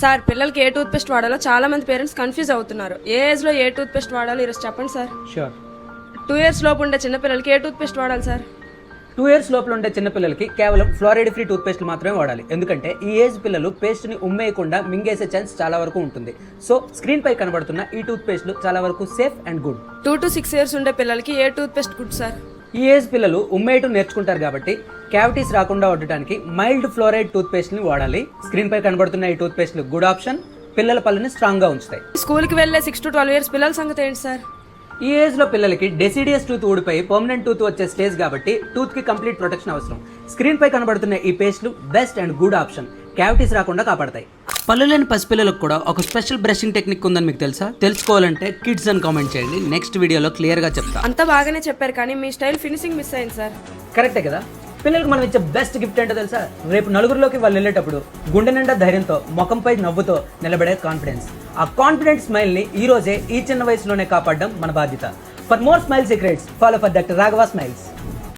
Sir పిల్లలకి ఏ tooth paste వాడాలో చాలా మంది పేరెంట్స్ కన్ఫ్యూజ్ అవుతున్నారు. ఏ ఏజ్ లో ఏ టూత్ పేస్ట్ వాడాలో ఈరోజు చెప్పండి సార్. షూర్. 2 years లోపు ఉండే చిన్నపిల్లలకి ఏ టూత్ పేస్ట్ వాడాలి సార్? 2 years లోపల ఉండే చిన్నపిల్లలకి కేవలం ఫ్లోరైడ్ ఫ్రీ టూత్ పేస్ట్ మాత్రమే వాడాలి. ఎందుకంటే ఈ ఏజ్ పిల్లలు పేస్ట్ని ఉమ్మేయకుండా మింగేసే ఛాన్స్ చాలా వరకు ఉంటుంది. సో స్క్రీన్ పై కనబడుతున్న ఈ టూత్ పేస్ట్లు చాలా వరకు safe and good. 2 to 6 years ఉండే పిల్లలకి ఏ టూత్ పేస్ట్ గుడ్ సార్? ఈ ఏజ్ పిల్లలు ఉమ్మేయటం నేర్చుకుంటారు కాబట్టి క్యావిటీస్ రాకుండా ఉండటానికి మైల్డ్ ఫ్లోరైడ్ టూత్ పేస్ట్ని వాడాలి. స్క్రీన్ పై కనబడుతున్న ఈ టూత్ పేస్ట్లు గుడ్ ఆప్షన్. పిల్లల పళ్ళని స్ట్రాంగ్గా ఉంచుతాయి. స్కూల్కి వెళ్ళే 6 to 12 years పిల్లల సంగతి ఏంటి సార్? ఈ ఏజ్ లో పిల్లలకి డెసిడియస్ టూత్ ఊడిపోయి పర్మనెంట్ టూత్ వచ్చే స్టేజ్ కాబట్టి టూత్ కి కంప్లీట్ ప్రొటెక్షన్ అవసరం. స్క్రీన్ పై కనబడుతున్న ఈ పేస్ట్లు best and good option. Cavities రాకుండా కాపాడతాయి. పళ్ళు లేని పసిపిల్లలకు కూడా ఒక స్పెషల్ బ్రషింగ్ టెక్నిక్ ఉందని మీకు తెలుసా? తెలుసుకోవాలంటే కిడ్స్ అని కామెంట్ చేయండి. నెక్స్ట్ వీడియోలో క్లియర్ గా చెప్తా. అంతా బాగానే చెప్పారు కానీ మీ స్టైల్ ఫినిషింగ్ మిస్ అయింది సార్. కరెక్టే కదా. పిల్లలకు మనం ఇచ్చే బెస్ట్ గిఫ్ట్ ఏంటో తెలుసా? రేపు నలుగురిలోకి వాళ్ళు వెళ్ళేటప్పుడు గుండె నిండా ధైర్యంతో ముఖంపై నవ్వుతో నిలబడే కాన్ఫిడెన్స్. ఆ కాన్ఫిడెంట్ స్మైల్ ని ఈ రోజే ఈ చిన్న వయసులోనే కాపాడడం మన బాధ్యత. For more smile secrets follow for doctor Raghava smiles.